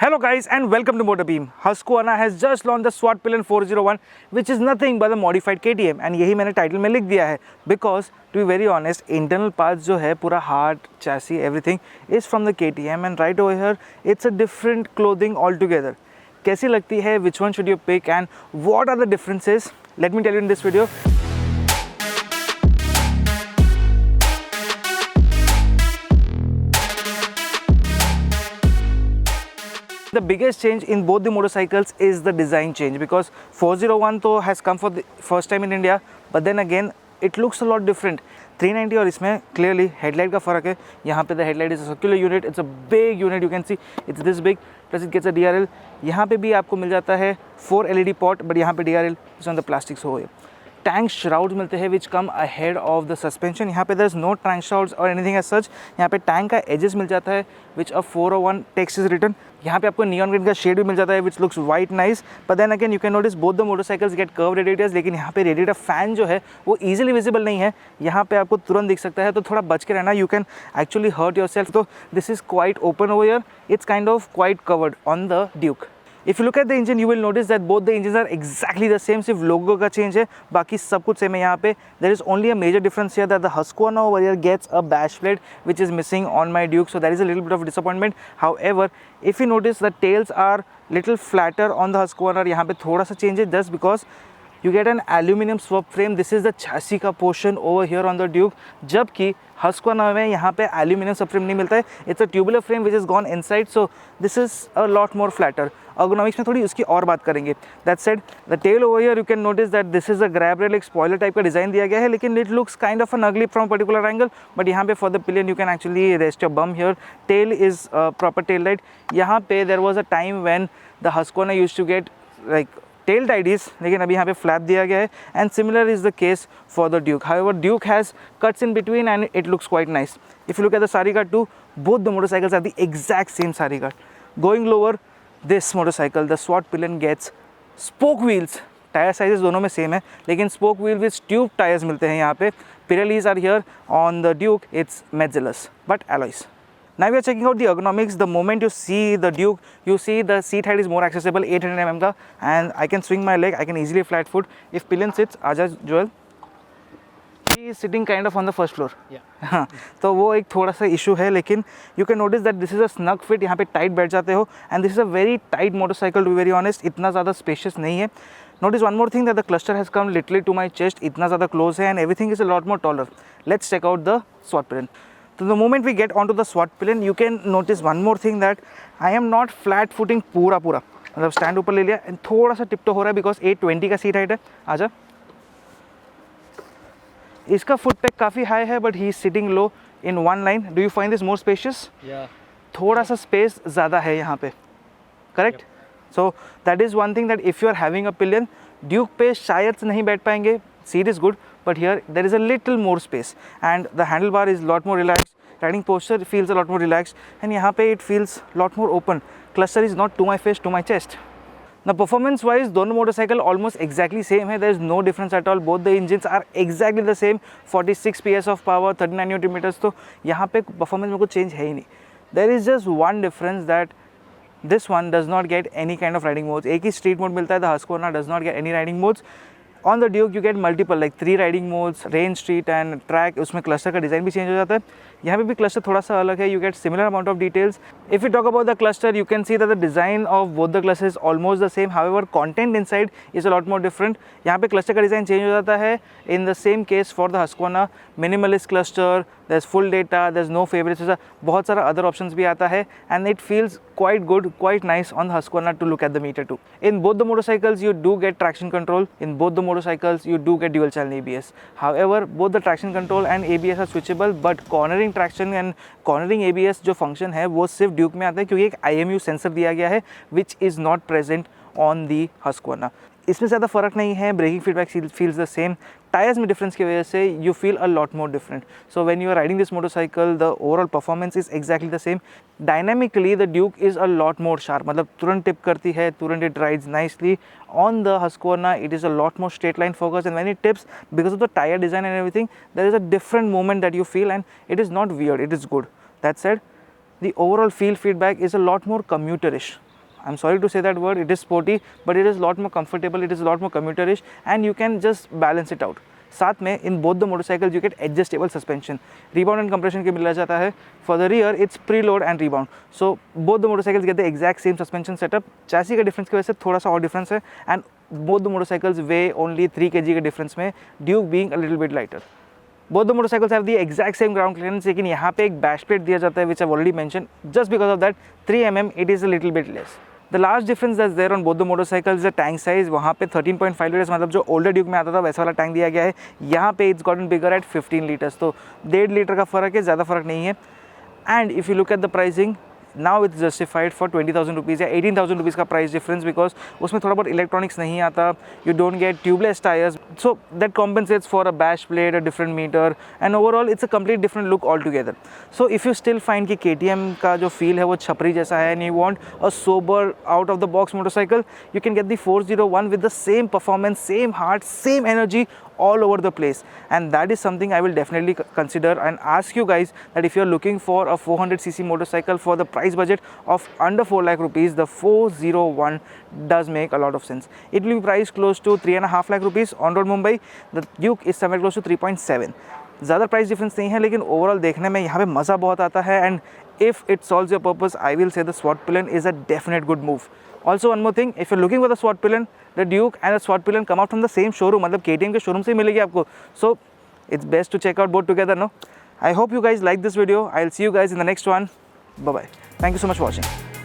Hello guys and welcome to MotorBeam. Husqvarna has just launched the Svartpilen 401 which is nothing but a modified KTM and यही मैंने title में लिख दिया है because to be very honest internal parts जो है पूरा heart, chassis, everything is from the KTM and right over here it's a different clothing altogether. कैसी लगती है, which one should you pick and what are the differences? Let me tell you in this video. The biggest change in both the motorcycles is the design change because 401 तो has come for the first time in India, but then again it looks a lot different. 390 और इसमें clearly headlight का फ़र्क है. यहाँ पे the headlight is a circular unit, it's a big unit, you can see it's this big. Plus it gets a DRL. यहाँ पे भी आपको मिल जाता है 4 LED pot, but यहाँ पे DRL is on the plastic so tank shrouds मिलते हैं which come ahead of the suspension. यहाँ पे there is no tank shrouds और एनीथिंग एज सच. यहाँ पे टैंक का एजेस मिल जाता है विच अ 401 टेक्स्ट इज रिटन. यहाँ पे आपको नियॉन ग्रीन का शेड भी मिल जाता है which looks white nice. But then again you can notice both the motorcycles get curve radiators, लेकिन यहाँ पे रेडिएटर फैन जो है वो ईजिली विजिबल नहीं है. यहाँ पे आपको तुरंत दिख सकता है, तो थोड़ा बच के रहना, you can actually hurt yourself. तो this is quite open over here, it's kind of quite covered on the Duke. If you look at the engine, you will notice that both the engines are exactly the same. सिर्फ logo का change है, बाकी सब कुछ same है. यहाँ पे there is only a major difference here that the Husqvarna over here gets a bash plate which is missing on my Duke, so that is a little bit of a disappointment. However, if you notice the tails are little flatter on the Husqvarna, यहाँ पे थोड़ा सा change है just because you get an aluminum swap frame. This is the chassis का portion over here on the Duke, जबकि Husqvarna में यहाँ पे aluminum subframe नहीं मिलता है. It's a tubular frame which has gone inside, so this is a lot more flatter. Ergonomics में थोड़ी उसकी और बात करेंगे. That said, the tail over here you can notice that this is a grab rail, एक spoiler type का design दिया गया है, लेकिन it looks kind of an ugly from a particular angle. But यहाँ पे for the pillion you can actually rest your bum here. Tail is proper tail light. यहाँ पे there was a time when the Husqvarna used to get like tail tidies, लेकिन अभी यहाँ पे flap दिया गया है. And similar is the case for the Duke. However, Duke has cuts in between and it looks quite nice. If you look at the sari guard too, both the motorcycles are the exact same sari guard. Going lower, this motorcycle, the Svartpilen gets spoke wheels. Tyre sizes दोनों में same है, लेकिन spoke wheel with tube tyres मिलते हैं यहाँ पे. Pirellis are here. On the Duke, it's Metzeler's, but alloys. Now we are checking out the ergonomics. The moment you see the Duke, you see the seat height is more accessible, 800 mm का, and I can swing my leg, I can easily flat foot. If pillion sits, आजा Joel, he is sitting kind of on the first floor. हाँ, तो वो एक थोड़ा सा issue है, लेकिन you can notice that this is a snug fit. यहाँ पे टाइट बैठ जाते हो, and this is a very tight motorcycle to be very honest. इतना ज़्यादा spacious नहीं है. Notice one more thing that the cluster has come literally to my chest. इतना ज़्यादा close है and everything is a lot more taller. Let's check out the Svartpilen. So the moment we get onto the Svartpilen, you can notice one more thing that I am not flat footing पूरा मतलब stand ऊपर ले लिया and थोड़ा सा टिप्टो हो रहा है because 820 का सीट हाइट है. आजा, इसका फुट पैक काफ़ी हाई है but he is sitting low in one line. Do you find this more spacious? Yeah. थोड़ा सा स्पेस ज़्यादा है यहाँ पे, correct? So that is one thing that if you are having a pillion, Duke पे शायद से नहीं बैठ पाएंगे. Seat is good, but here there is a little more space and the handlebar is lot more relaxed. Riding posture feels a lot more relaxed and यहाँ पे it feels lot more open. Cluster is not to my face, to my chest. Now performance wise, दोनों motorcycle almost exactly same है. There is no difference at all. Both the engines are exactly the same. 46 PS of power, 39 Nm. तो यहाँ पे performance में कुछ change है ही नहीं. There is just one difference that this one does not get any kind of riding modes. एक ही street mode मिलता है. The Husqvarna does not get any riding modes. On the Duke you get multiple like 3 riding modes, range, street and track. उसमें cluster का design भी change हो जाता है. यहाँ पे भी cluster थोड़ा सा अलग है. You get similar amount of details. If we talk about the cluster, you can see that the design of both the clusters is almost the same. However, content inside is a lot more different. यहाँ पे cluster का design change हो जाता है. In the same case for the Husqvarna, minimalist cluster, there's full data, there's no favorites. बहुत सारा other options भी आता है and it feels quite good, quite nice on the Husqvarna to look at the meter too. In both the motorcycles, you do get traction control. In both the motorcycles, you do get dual channel ABS. However, both the traction control and ABS are switchable, but cornering traction and cornering ABS जो function है वो सिर्फ Duke में आता है क्योंकि एक IMU sensor दिया गया है which is not present on the Husqvarna. इसमें ज़्यादा फ़र्क नहीं है. Braking feedback feels the same. Tyres में डिफरेंस की वजह से you feel a lot more different. So when you are riding this motorcycle, the overall performance is exactly the same. Dynamically the Duke is a lot more sharp, मतलब तुरंत tip करती है, तुरंत it rides nicely. On the Husqvarna it is a lot more straight line focus, and when it tips, because of the tire design and everything, there is a different movement that you feel and it is not weird, it is good. That said, the overall feel feedback is a lot more commuterish. I'm sorry to say that word, it is sporty, but it is a lot more comfortable, it is a lot more commuterish, and you can just balance it out. साथ में in both the motorcycles you get adjustable suspension, rebound and compression के मिला जाता है. For the rear it's preload and rebound, so both the motorcycles get the exact same suspension setup. chassis का difference की वजह से थोड़ा सा और difference है, and both the motorcycles weigh only 3 kg के difference में, Duke being a little bit lighter. Both the motorcycles have the exact same ground clearance, लेकिन यहाँ पे एक बैश प्लेट दिया जाता है, which I've already mentioned. Just because of that 3 mm it is a little bit less. The large difference that's there on both the motorcycles is the tank size. वहाँ पे 13.5 liters, मतलब जो older Duke में आता था वैसा वाला tank दिया गया है. यहाँ पे it's gotten bigger at 15 liters, तो 1.5 लीटर का फ़र्क है, ज़्यादा फ़र्क नहीं है. And if you look at the pricing, now it's justified for 20,000 rupees या 18,000 rupees का प्राइस डिफरेंस, बिकॉज उसमें थोड़ा बहुत इलेक्ट्रॉनिक्स नहीं आता. You don't get tubeless tyres, so that compensates for a bash plate, a different meter, and overall it's a complete different look all together. So if you still find कि KTM का जो feel है वो छपरी जैसा है, and you want a sober out of the box motorcycle, you can get the 401 with the same performance, same heart, same energy all over the place. And that is something I will definitely consider and ask you guys, that if you are looking for a 400cc motorcycle for the price budget of under 4 lakh rupees, the 401 does make a lot of sense. It will be priced close to 3.5 lakh rupees on road Mumbai. The Duke is somewhere close to 3.7. ज़्यादा price difference नहीं है, लेकिन overall देखने में यहाँ पे मज़ा बहुत आता है. And if it solves your purpose, I will say the Svartpilen is a definite good move. Also one more thing, if you're looking for the Svartpilen, the Duke and the Svartpilen come out from the same showroom, मतलब KTM के showroom से ही मिलेगी आपको. So it's best to check out both together, no? I hope you guys like this video. I'll see you guys in the next one. Bye bye. Thank you so much for watching.